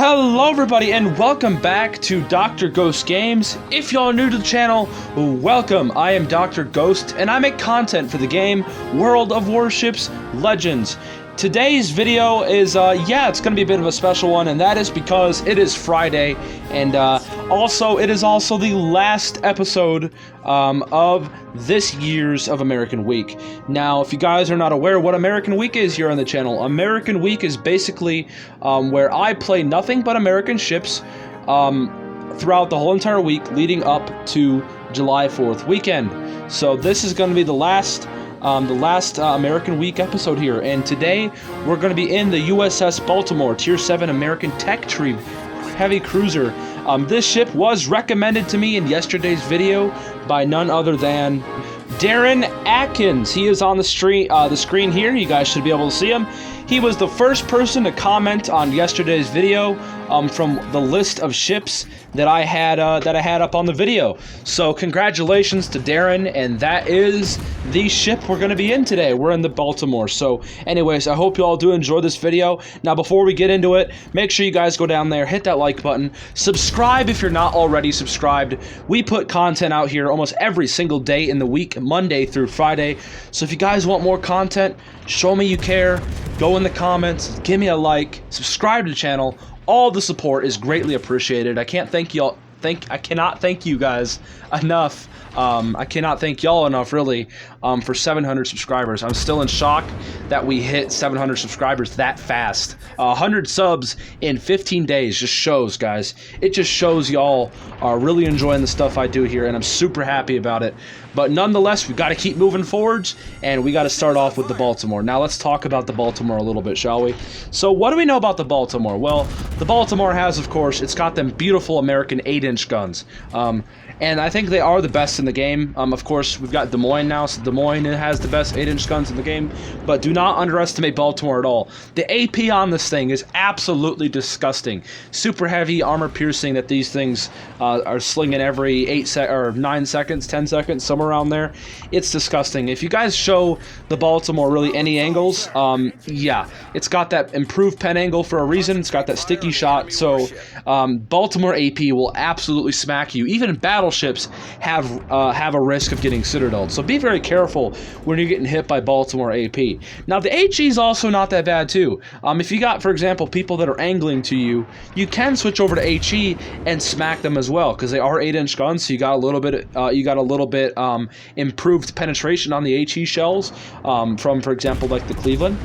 Hello everybody and welcome back to Dr. Ghost Games. If y'all are new to the channel, welcome. I am Dr. Ghost and I make content for the game World of Warships Legends. Today's video is, it's going to be a bit of a special one, and that is because it is Friday, and it is also the last episode of this year's of American Week. Now, if you guys are not aware what American Week is here on the channel, American Week is basically where I play nothing but American ships throughout the whole entire week leading up to July 4th weekend. So this is going to be the last American Week episode here, and today we're going to be in the USS Baltimore, Tier 7 American Tech Tree Heavy Cruiser. This ship was recommended to me in yesterday's video by none other than Darren Atkins. He is on the screen here. You guys should be able to see him. He was the first person to comment on yesterday's video from the list of ships that I had up on the video. So congratulations to Darren, and that is the ship we're going to be in today. We're in the Baltimore. So anyways, I hope you all do enjoy this video. Now before we get into it, make sure you guys go down there, hit that like button, subscribe if you're not already subscribed. We put content out here almost every single day in the week, Monday through Friday. So if you guys want more content, show me you care, go in the comments, give me a like, subscribe to the channel. All the support is greatly appreciated. I cannot thank you guys enough. I cannot thank y'all enough, really, for 700 subscribers. I'm still in shock that we hit 700 subscribers that fast. 100 subs in 15 days just shows, guys. It just shows y'all are really enjoying the stuff I do here, and I'm super happy about it. But nonetheless, we've got to keep moving forwards, and we got to start off with the Baltimore. Now let's talk about the Baltimore a little bit, shall we? So what do we know about the Baltimore? Well, the Baltimore has, of course, it's got them beautiful American 8-inch guns. And I think they are the best in the game. Of course, we've got Des Moines now, so Des Moines has the best 8-inch guns in the game. But do not underestimate Baltimore at all. The AP on this thing is absolutely disgusting. Super heavy, armor-piercing that these things are slinging every 9 seconds, 10 seconds, somewhere around there. It's disgusting. If you guys show the Baltimore really any angles, it's got that improved pen angle for a reason. It's got that sticky shot. So Baltimore AP will absolutely smack you. Even in battleships have a risk of getting citadeled, so be very careful when you're getting hit by Baltimore AP. Now the HE is also not that bad too. If you got, for example, people that are angling to you, you can switch over to HE and smack them as well, because they are 8-inch guns, so you got a little bit improved penetration on the HE shells from, for example, like the Cleveland.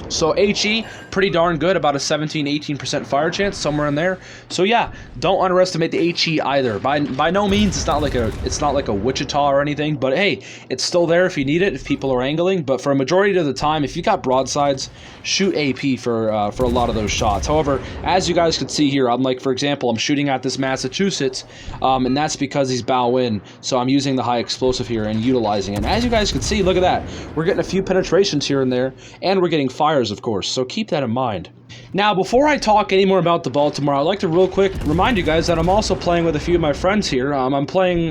So HE, pretty darn good, about a 17-18% fire chance, somewhere in there. So yeah, don't underestimate the HE either. By no means, it's not like a Wichita or anything, but hey, it's still there if you need it, if people are angling. But for a majority of the time, if you got broadsides, shoot AP for a lot of those shots. However, as you guys can see here, for example, I'm shooting at this Massachusetts, and that's because he's bow in, so I'm using the high explosive here and utilizing it. And as you guys can see, look at that. We're getting a few penetrations here and there, and we're getting fires, of course, so keep that in mind. Now, before I talk any more about the Baltimore, I'd like to real quick remind you guys that I'm also playing with a few of my friends here. I'm playing,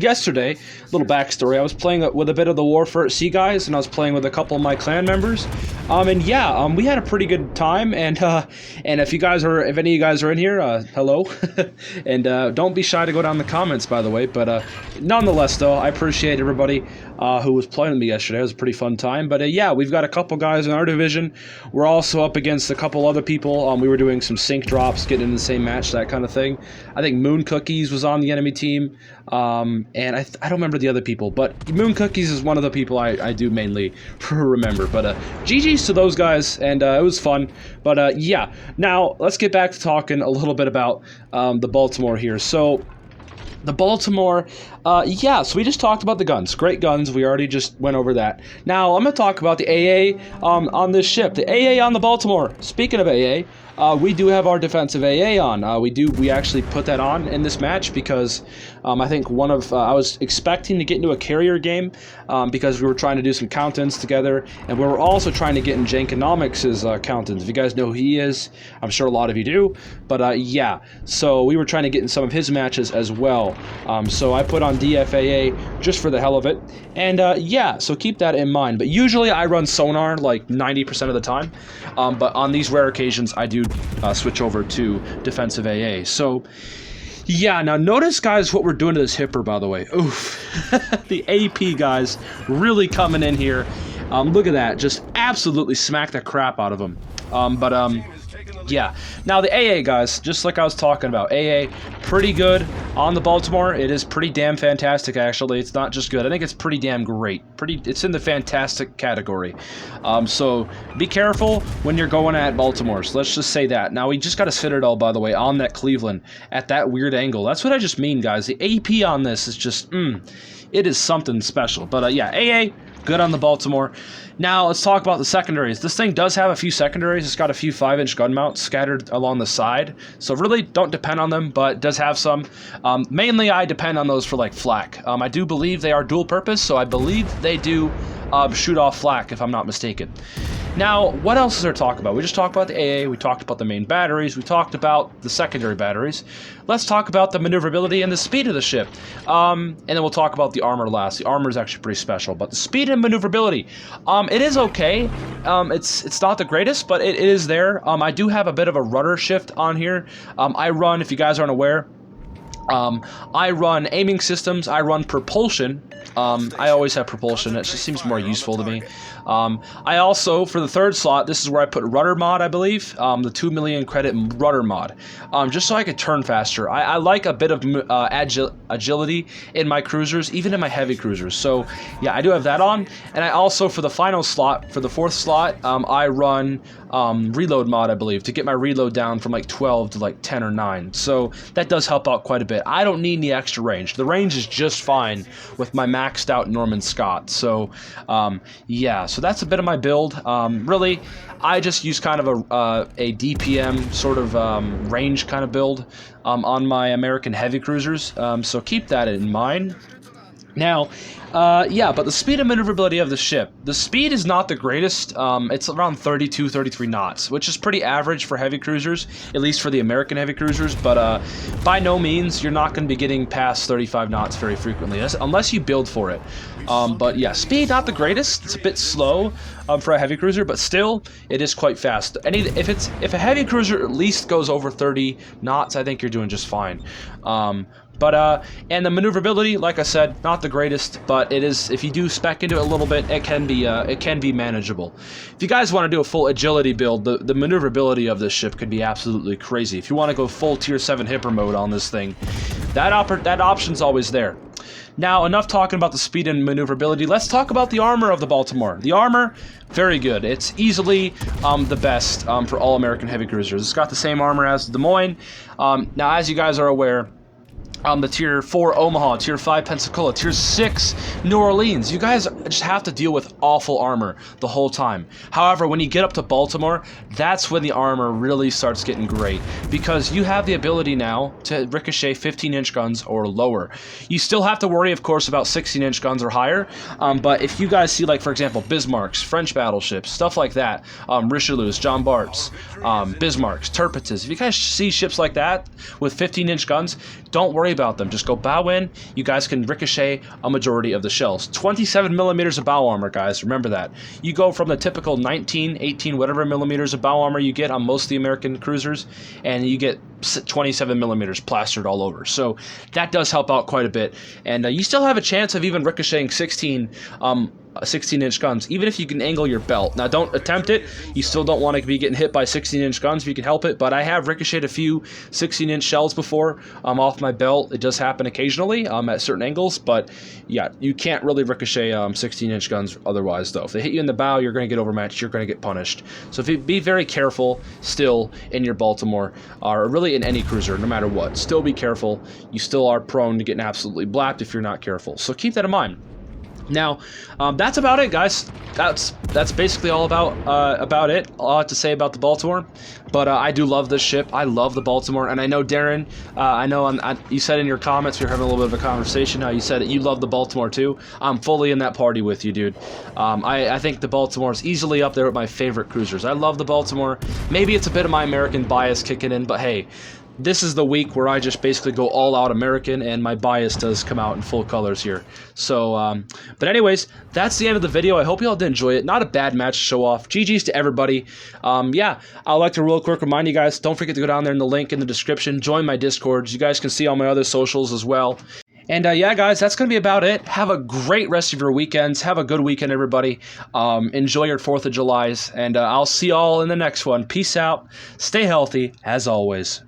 yesterday, little backstory, I was playing with a bit of the Warfare at Sea guys, and I was playing with a couple of my clan members. We had a pretty good time, and if any of you guys are in here, hello, and don't be shy to go down in the comments, by the way. But nonetheless, though, I appreciate everybody who was playing with me yesterday. It was a pretty fun time. But we've got a couple guys in our division. We're also up against a couple other people. We were doing some sync drops, getting in the same match, that kind of thing. I think Moon Cookies was on the enemy team, and I don't remember the other people, but Moon Cookies is one of the people I do mainly remember. But GG's to those guys, and it was fun. But now let's get back to talking a little bit about the Baltimore here. So the Baltimore, so we just talked about the guns. Great guns. We already just went over that. Now, I'm going to talk about the AA on this ship. The AA on the Baltimore. Speaking of AA, we do have our defensive AA on. We actually put that on in this match because I think I was expecting to get into a carrier game because we were trying to do some count-ins together, and we were also trying to get in Jankonomics' count-ins. If you guys know who he is, I'm sure a lot of you do. But so we were trying to get in some of his matches as well. So I put on DFAA just for the hell of it. And so keep that in mind. But usually I run sonar like 90% of the time. But on these rare occasions, I do do switch over to defensive AA. So, yeah, now notice, guys, what we're doing to this hipper, by the way. Oof. The AP, guys, really coming in here. Look at that. Just absolutely smack the crap out of him. Yeah. Now, the AA, guys, just like I was talking about, AA, pretty good on the Baltimore. It is pretty damn fantastic, actually. It's not just good. I think it's pretty damn great. It's in the fantastic category. So be careful when you're going at Baltimore. So let's just say that. Now, we just got a Citadel, by the way, on that Cleveland at that weird angle. That's what I just mean, guys. The AP on this is just, it is something special. But, yeah, AA, good on the Baltimore. Now, let's talk about the secondaries. This thing does have a few secondaries. It's got a few 5-inch gun mounts scattered along the side. So really don't depend on them, but it does have some. Mainly, I depend on those for, like, flak. I do believe they are dual purpose, so I believe they do shoot off flak, if I'm not mistaken. Now, what else is there to talk about? We just talked about the AA, we talked about the main batteries, we talked about the secondary batteries. Let's talk about the maneuverability and the speed of the ship. And then we'll talk about the armor last. The armor is actually pretty special, but the speed and maneuverability, it is okay. It's not the greatest, but it is there. I do have a bit of a rudder shift on here. I run, if you guys aren't aware, I run aiming systems, I run propulsion. I always have propulsion, it just seems more useful to me. I also, for the third slot, this is where I put rudder mod, I believe, the 2 million credit rudder mod, just so I could turn faster. I like a bit of agility in my cruisers, even in my heavy cruisers. So, yeah, I do have that on. And I also, for the final slot, for the fourth slot, I run reload mod, I believe, to get my reload down from like 12 to like 10 or 9. So that does help out quite a bit. I don't need any extra range. The range is just fine with my maxed out Norman Scott. So, yeah, so that's a bit of my build. Really, I just use kind of a DPM sort of range kind of build on my American heavy cruisers. So keep that in mind. Now, yeah, but the speed and maneuverability of the ship. The speed is not the greatest. It's around 32, 33 knots, which is pretty average for heavy cruisers, at least for the American heavy cruisers, but by no means, you're not going to be getting past 35 knots very frequently, unless you build for it. But yeah, speed, not the greatest. It's a bit slow for a heavy cruiser, but still, it is quite fast. If a heavy cruiser at least goes over 30 knots, I think you're doing just fine. And the maneuverability, like I said, not the greatest, but it is, if you do spec into it a little bit, it can be manageable. If you guys want to do a full agility build, the maneuverability of this ship could be absolutely crazy. If you want to go full tier 7 hipper mode on this thing, that option's always there. Now, enough talking about the speed and maneuverability. Let's talk about the armor of the Baltimore. The armor, very good. It's easily the best for all American heavy cruisers. It's got the same armor as the Des Moines. Now, as you guys are aware, the Tier 4 Omaha, Tier 5 Pensacola, Tier 6 New Orleans. You guys just have to deal with awful armor the whole time. However, when you get up to Baltimore, that's when the armor really starts getting great, because you have the ability now to ricochet 15-inch guns or lower. You still have to worry, of course, about 16-inch guns or higher, but if you guys see, like, for example, Bismarcks, French battleships, stuff like that, Richelieus, John Barts, Bismarcks, Tirpitz, if you guys see ships like that with 15-inch guns, don't worry about them. Just go bow in. You guys can ricochet a majority of the shells. 27 millimeters of bow armor, guys. Remember that. You go from the typical 19, 18, whatever millimeters of bow armor you get on most of the American cruisers, and you get 27 millimeters plastered all over. So that does help out quite a bit. And you still have a chance of even ricocheting 16-inch guns, even if you can angle your belt. Now, don't attempt it. You still don't want to be getting hit by 16-inch guns if you can help it, but I have ricocheted a few 16-inch shells before off my belt. It does happen occasionally at certain angles, but yeah, you can't really ricochet 16-inch guns otherwise, though. If they hit you in the bow, you're going to get overmatched. You're going to get punished. So if you be very careful still in your Baltimore, or really in any cruiser, no matter what. Still be careful. You still are prone to getting absolutely blapped if you're not careful. So keep that in mind. Now, that's about it, guys. That's basically all about it. All I have to say about the Baltimore. But I do love this ship. I love the Baltimore, and I know Darren. I know you said in your comments, we were having a little bit of a conversation. How you said that you love the Baltimore too. I'm fully in that party with you, dude. I think the Baltimore is easily up there with my favorite cruisers. I love the Baltimore. Maybe it's a bit of my American bias kicking in, but hey. this is the week where I just basically go all out American, and my bias does come out in full colors here. So, but anyways, that's the end of the video. I hope you all did enjoy it. Not a bad match to show off. GG's to everybody. Yeah, I'd like to real quick remind you guys, don't forget to go down there in the link in the description. Join my Discords. You guys can see all my other socials as well. And yeah, guys, that's going to be about it. Have a great rest of your weekends. Have a good weekend, everybody. Enjoy your 4th of Julys. And I'll see y'all in the next one. Peace out. Stay healthy, as always.